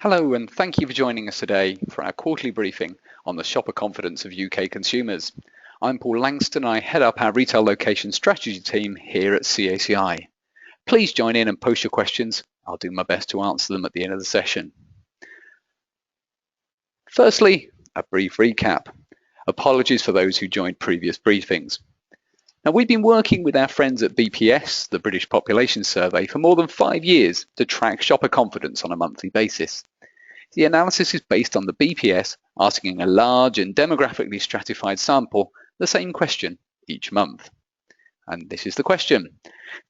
Hello and thank you for joining us today for our quarterly briefing on the shopper confidence of UK consumers. I'm Paul Langston. I head up our retail location strategy team here at CACI. Please join in and post your questions. I'll do my best to answer them at the end of the session. Firstly, a brief recap. Apologies for those who joined previous briefings. Now, we've been working with our friends at BPS, the British Population Survey, for more than 5 years to track shopper confidence on a monthly basis. The analysis is based on the BPS asking a large and demographically stratified sample the same question each month. And this is the question.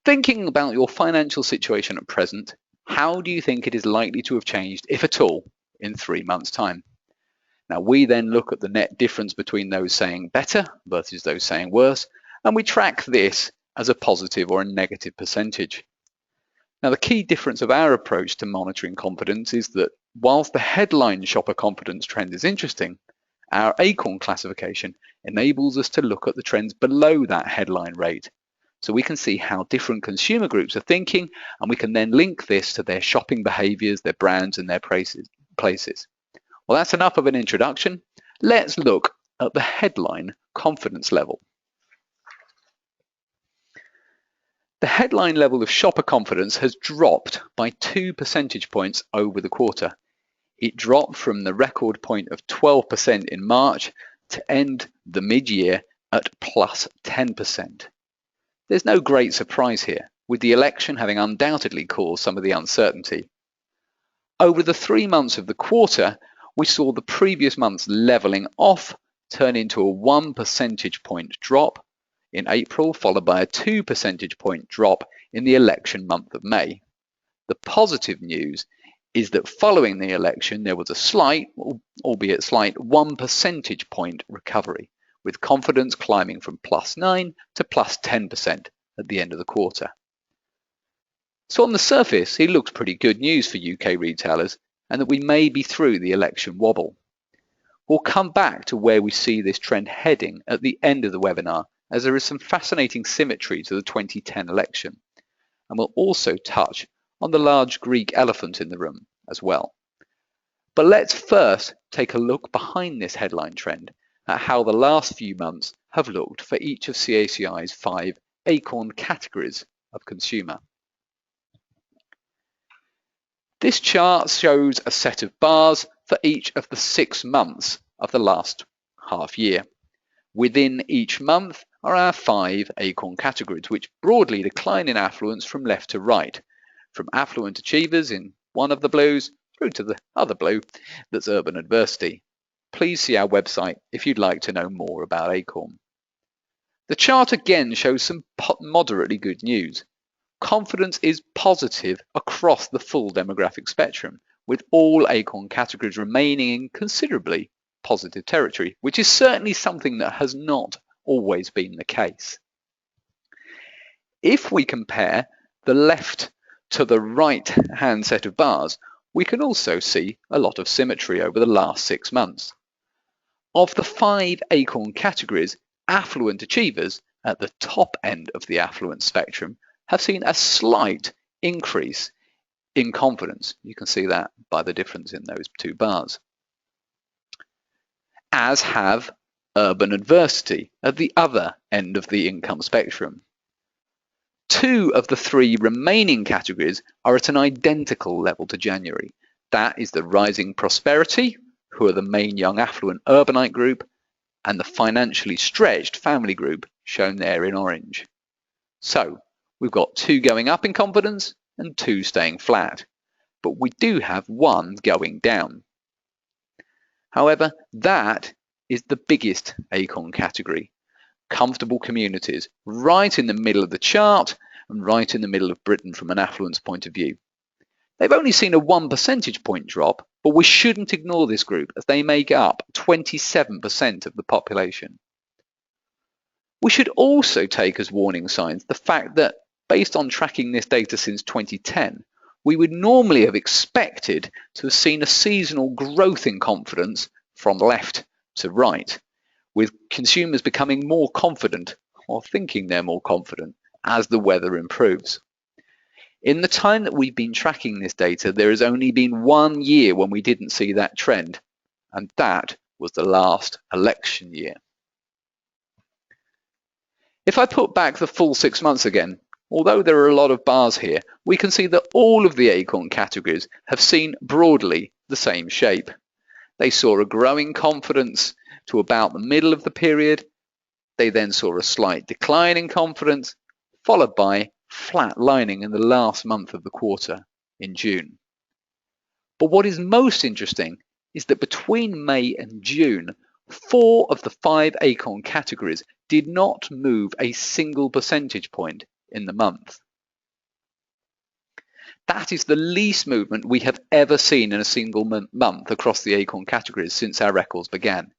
Thinking about your financial situation at present, how do you think it is likely to have changed, if at all, in 3 months' time? Now, we then look at the net difference between those saying better versus those saying worse, and we track this as a positive or a negative percentage. Now, the key difference of our approach to monitoring confidence is that whilst the headline shopper confidence trend is interesting, our Acorn classification enables us to look at the trends below that headline rate. So we can see how different consumer groups are thinking, and we can then link this to their shopping behaviours, their brands and their places. Well, that's enough of an introduction. Let's look at the headline confidence level. The headline level of shopper confidence has dropped by 2 percentage points over the quarter. It dropped from the record point of 12% in March to end the mid-year at plus 10%. There's no great surprise here, with the election having undoubtedly caused some of the uncertainty. Over the 3 months of the quarter, we saw the previous months levelling off, turn into a 1 percentage point drop in April, followed by a 2 percentage point drop in the election month of May. The positive news is that following the election, there was a slight, albeit slight, 1 percentage point recovery, with confidence climbing from plus 9 to plus 10% at the end of the quarter. So on the surface, it looks pretty good news for UK retailers, and that we may be through the election wobble. We'll come back to where we see this trend heading at the end of the webinar, as there is some fascinating symmetry to the 2010 election. And we'll also touch on the large Greek elephant in the room as well. But let's first take a look behind this headline trend at how the last few months have looked for each of CACI's 5 Acorn categories of consumer. This chart shows a set of bars for each of the 6 months of the last half year. Within each month are our 5 Acorn categories, which broadly decline in affluence from left to right, from affluent achievers in one of the blues through to the other blue, that's urban adversity. Please see our website if you'd like to know more about Acorn. The chart again shows some moderately good news. Confidence is positive across the full demographic spectrum, with all Acorn categories remaining in considerably positive territory, which is certainly something that has not always been the case. If we compare the left to the right hand set of bars, we can also see a lot of symmetry over the last 6 months. Of the 5 Acorn categories, affluent achievers at the top end of the affluent spectrum have seen a slight increase in confidence. You can see that by the difference in those 2 bars. As have urban adversity at the other end of the income spectrum. 2 of the 3 remaining categories are at an identical level to January. That is the rising prosperity, who are the main young affluent urbanite group, and the financially stretched family group, shown there in orange. So we've got 2 going up in confidence and 2 staying flat, but we do have 1 going down. However, that is the biggest Acorn category. Comfortable communities, right in the middle of the chart and right in the middle of Britain from an affluence point of view. They've only seen a 1 percentage point drop, but we shouldn't ignore this group as they make up 27% of the population. We should also take as warning signs the fact that, based on tracking this data since 2010, we would normally have expected to have seen a seasonal growth in confidence from left to right, with consumers becoming more confident or thinking they're more confident as the weather improves. In the time that we've been tracking this data, there has only been 1 year when we didn't see that trend, and that was the last election year. If I put back the full 6 months again, although there are a lot of bars here, we can see that all of the Acorn categories have seen broadly the same shape. They saw a growing confidence to about the middle of the period. They then saw a slight decline in confidence, followed by flat lining in the last month of the quarter in June. But what is most interesting is that between May and June, 4 of the 5 Acorn categories did not move a single percentage point in the month. That is the least movement we have ever seen in a single month across the Acorn categories since our records began.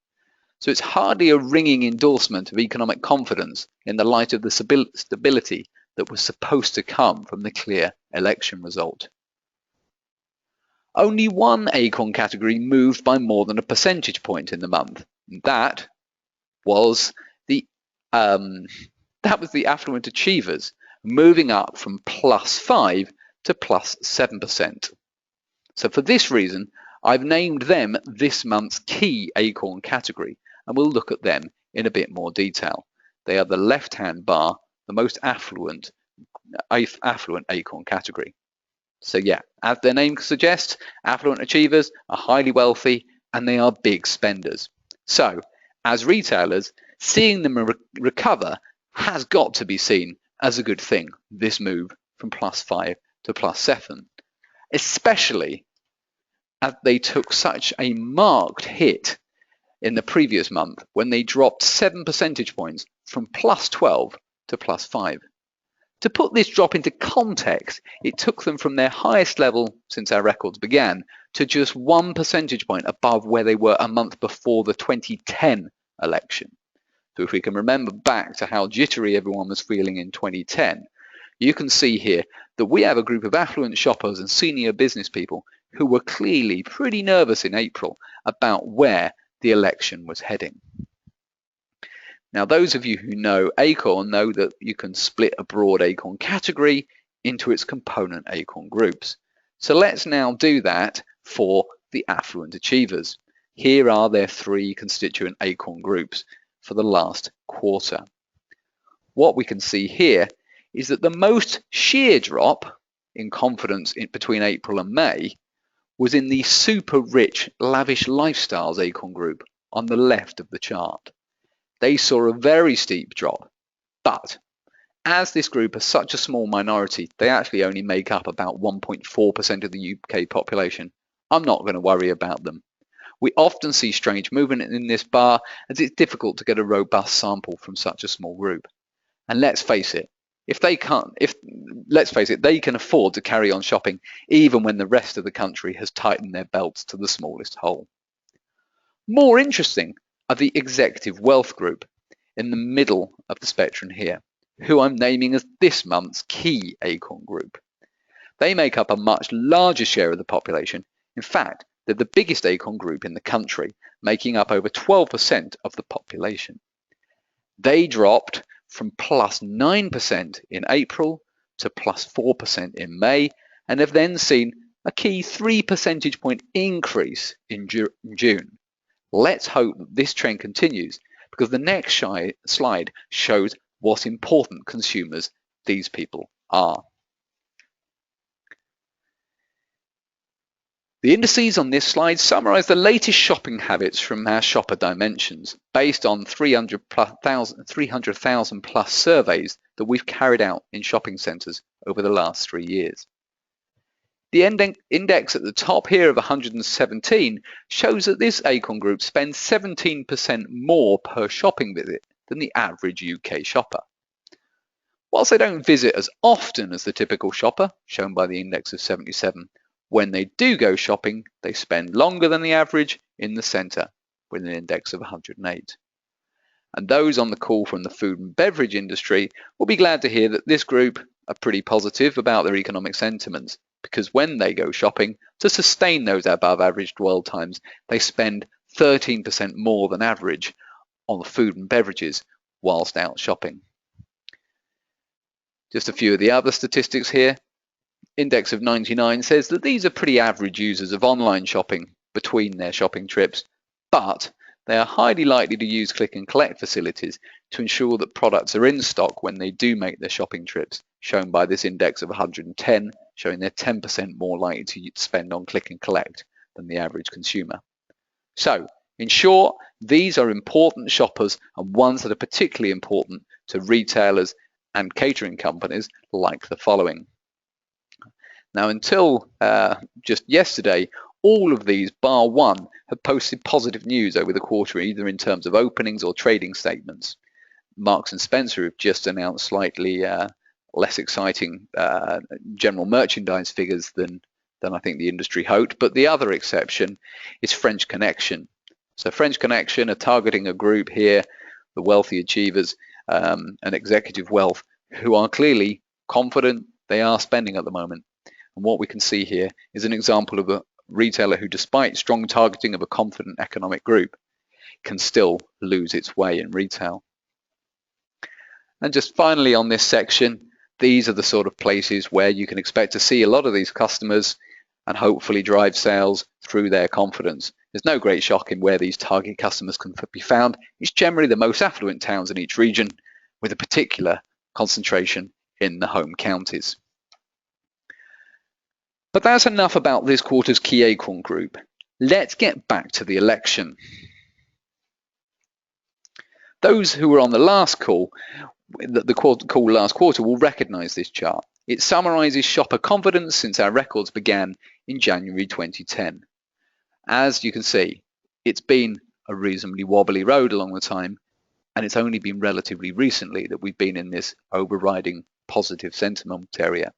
So it's hardly a ringing endorsement of economic confidence in the light of the stability that was supposed to come from the clear election result. Only one Acorn category moved by more than a percentage point in the month. That was the affluent achievers, moving up from +5 to +7%. So for this reason, I've named them this month's key Acorn category, and we'll look at them in a bit more detail. They are the left-hand bar, the most affluent Acorn category. So yeah, as their name suggests, affluent achievers are highly wealthy and they are big spenders. So as retailers, seeing them recover has got to be seen as a good thing, this move from +5 to +7, especially as they took such a marked hit in the previous month when they dropped 7 percentage points from +12 to +5. To put this drop into context, it took them from their highest level since our records began to just 1 percentage point above where they were a month before the 2010 election. So if we can remember back to how jittery everyone was feeling in 2010, you can see here that we have a group of affluent shoppers and senior business people who were clearly pretty nervous in April about where the election was heading. Now, those of you who know Acorn know that you can split a broad Acorn category into its component Acorn groups. So let's now do that for the affluent achievers. Here are their 3 constituent Acorn groups for the last quarter. What we can see here is that the most sheer drop in confidence between April and May was in the super rich, lavish lifestyles Acorn group on the left of the chart. They saw a very steep drop, but as this group is such a small minority, they actually only make up about 1.4% of the UK population. I'm not going to worry about them. We often see strange movement in this bar as it's difficult to get a robust sample from such a small group. And let's face it, they can afford to carry on shopping even when the rest of the country has tightened their belts to the smallest hole. More interesting are the executive wealth group in the middle of the spectrum here, who I'm naming as this month's key Acorn group. They make up a much larger share of the population. In fact, they're the biggest Acorn group in the country, making up over 12% of the population. They dropped from +9% in April to +4% in May, and have then seen a key 3 percentage point increase in June. Let's hope that this trend continues, because the next slide shows what important consumers these people are. The indices on this slide summarize the latest shopping habits from our shopper dimensions, based on 300,000 plus surveys that we've carried out in shopping centres over the last 3 years. The index at the top here of 117 shows that this Acorn group spends 17% more per shopping visit than the average UK shopper. Whilst they don't visit as often as the typical shopper, shown by the index of 77, when they do go shopping, they spend longer than the average in the centre, with an index of 108. And those on the call from the food and beverage industry will be glad to hear that this group are pretty positive about their economic sentiments, because when they go shopping, to sustain those above average dwell times, they spend 13% more than average on the food and beverages whilst out shopping. Just a few of the other statistics here. index of 99 says that these are pretty average users of online shopping between their shopping trips, but they are highly likely to use click and collect facilities to ensure that products are in stock when they do make their shopping trips, shown by this index of 110, showing they're 10% more likely to spend on click and collect than the average consumer. So, in short, these are important shoppers and ones that are particularly important to retailers and catering companies like the following. Now, until just yesterday, all of these, bar one, have posted positive news over the quarter, either in terms of openings or trading statements. Marks and Spencer have just announced slightly less exciting general merchandise figures than I think the industry hoped, but the other exception is French Connection. So French Connection are targeting a group here, the wealthy achievers and executive wealth, who are clearly confident they are spending at the moment. And what we can see here is an example of a retailer who, despite strong targeting of a confident economic group, can still lose its way in retail. And just finally on this section, these are the sort of places where you can expect to see a lot of these customers and hopefully drive sales through their confidence. There's no great shock in where these target customers can be found. It's generally the most affluent towns in each region, with a particular concentration in the home counties. But that's enough about this quarter's key Acorn group. Let's get back to the election. Those who were on the last call, last quarter, will recognize this chart. It summarizes shopper confidence since our records began in January 2010. As you can see, it's been a reasonably wobbly road along the time, and it's only been relatively recently that we've been in this overriding positive sentiment area.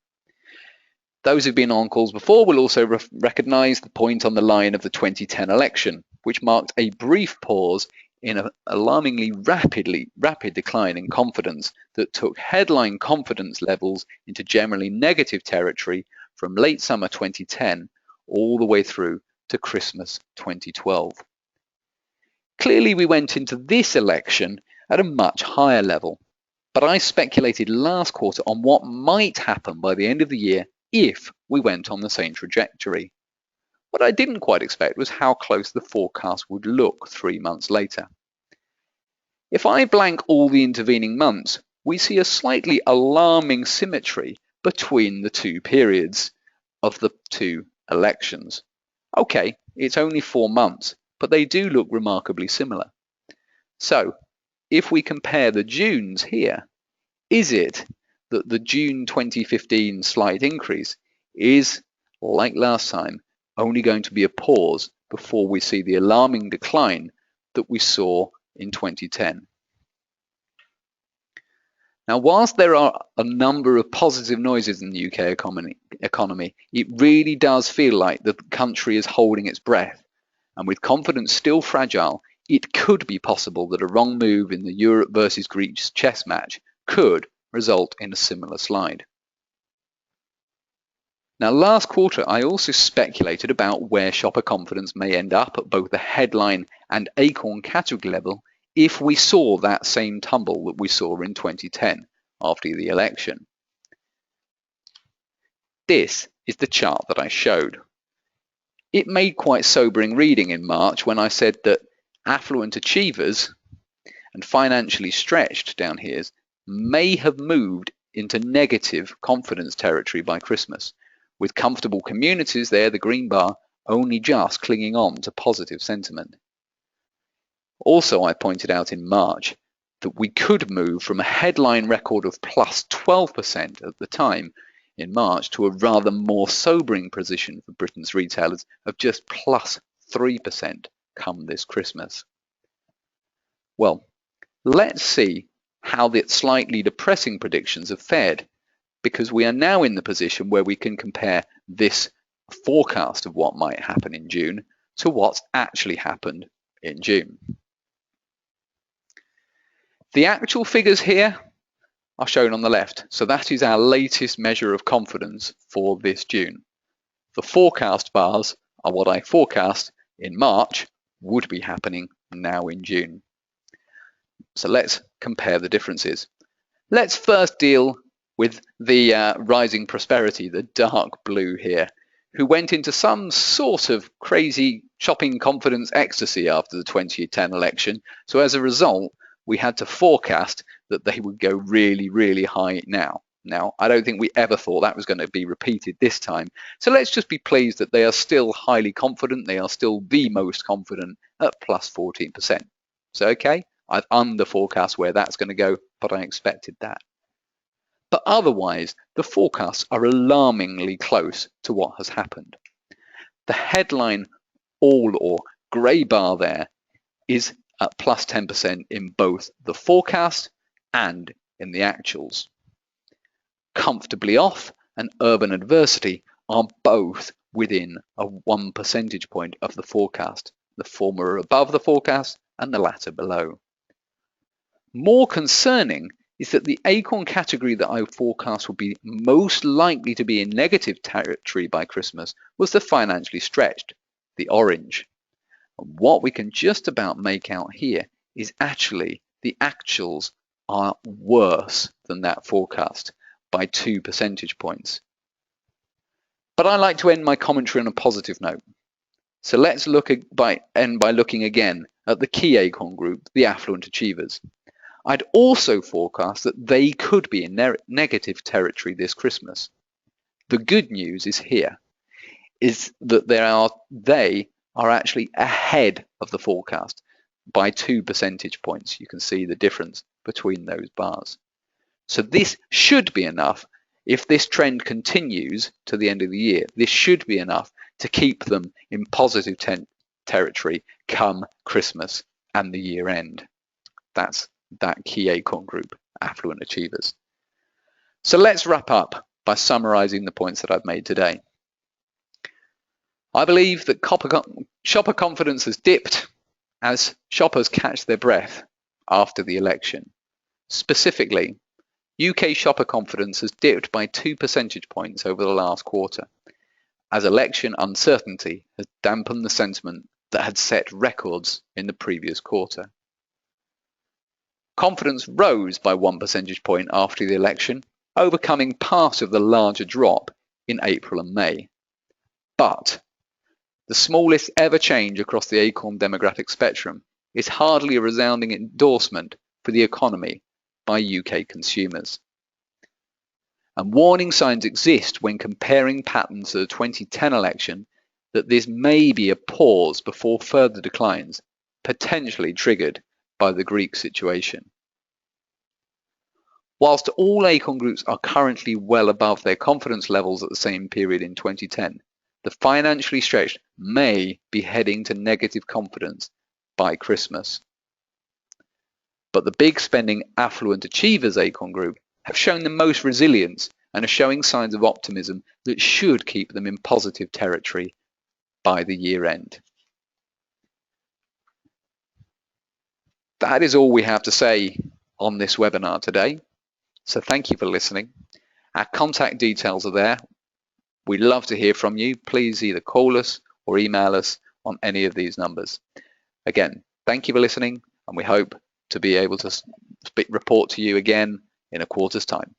Those who've been on calls before will also recognize the point on the line of the 2010 election, which marked a brief pause in an alarmingly rapid decline in confidence that took headline confidence levels into generally negative territory from late summer 2010 all the way through to Christmas 2012. Clearly, we went into this election at a much higher level, but I speculated last quarter on what might happen by the end of the year if we went on the same trajectory. What I didn't quite expect was how close the forecast would look 3 months later. If I blank all the intervening months, we see a slightly alarming symmetry between the two periods of the two elections. Okay, it's only 4 months, but they do look remarkably similar. So, if we compare the Junes here, is it that the June 2015 slight increase is, like last time, only going to be a pause before we see the alarming decline that we saw in 2010? Now, whilst there are a number of positive noises in the UK economy, it really does feel like the country is holding its breath. And with confidence still fragile, it could be possible that a wrong move in the Europe versus Greece chess match could result in a similar slide. Now, last quarter, I also speculated about where shopper confidence may end up at both the headline and Acorn category level if we saw that same tumble that we saw in 2010 after the election. This is the chart that I showed. It made quite sobering reading in March when I said that affluent achievers and financially stretched down here may have moved into negative confidence territory by Christmas, with comfortable communities there, the green bar, only just clinging on to positive sentiment. Also, I pointed out in March that we could move from a headline record of plus 12% at the time in March to a rather more sobering position for Britain's retailers of just plus 3% come this Christmas. Well, let's see how the slightly depressing predictions have fared, because we are now in the position where we can compare this forecast of what might happen in June to what's actually happened in June. The actual figures here are shown on the left, so that is our latest measure of confidence for this June. The forecast bars are what I forecast in March would be happening now in June. So let's compare the differences. Let's first deal with the rising prosperity, the dark blue here, who went into some sort of crazy shopping confidence ecstasy after the 2010 election. So as a result, we had to forecast that they would go really, really high now. Now, I don't think we ever thought that was going to be repeated this time. So let's just be pleased that they are still highly confident. They are still the most confident at plus 14%. So, okay, I've under forecast where that's going to go, but I expected that. But otherwise, the forecasts are alarmingly close to what has happened. The headline all or grey bar there is at plus 10% in both the forecast and in the actuals. Comfortably off and urban adversity are both within a 1 percentage point of the forecast. The former above the forecast and the latter below. More concerning is that the Acorn category that I forecast would be most likely to be in negative territory by Christmas was the financially stretched, the orange. And what we can just about make out here is actually the actuals are worse than that forecast by 2 percentage points. But I like to end my commentary on a positive note. So let's end by looking again at the key Acorn group, the affluent achievers. I'd also forecast that they could be in negative territory this Christmas. The good news is here, is that they are actually ahead of the forecast by 2 percentage points. You can see the difference between those bars. So this should be enough. If this trend continues to the end of the year, this should be enough to keep them in positive territory come Christmas and the year end. That's that key Acorn group, affluent achievers. So let's wrap up by summarizing the points that I've made today. I believe that shopper confidence has dipped as shoppers catch their breath after the election. Specifically, UK shopper confidence has dipped by 2 percentage points over the last quarter, as election uncertainty has dampened the sentiment that had set records in the previous quarter. Confidence rose by 1 percentage point after the election, overcoming part of the larger drop in April and May. But the smallest ever change across the Acorn demographic spectrum is hardly a resounding endorsement for the economy by UK consumers. And warning signs exist when comparing patterns to the 2010 election that this may be a pause before further declines, potentially triggered by the Greek situation. Whilst all Acorn groups are currently well above their confidence levels at the same period in 2010, the financially stretched may be heading to negative confidence by Christmas. But the big spending affluent achievers Acorn group have shown the most resilience and are showing signs of optimism that should keep them in positive territory by the year end. That is all we have to say on this webinar today. So thank you for listening. Our contact details are there. We'd love to hear from you. Please either call us or email us on any of these numbers. Again, thank you for listening, and we hope to be able to report to you again in a quarter's time.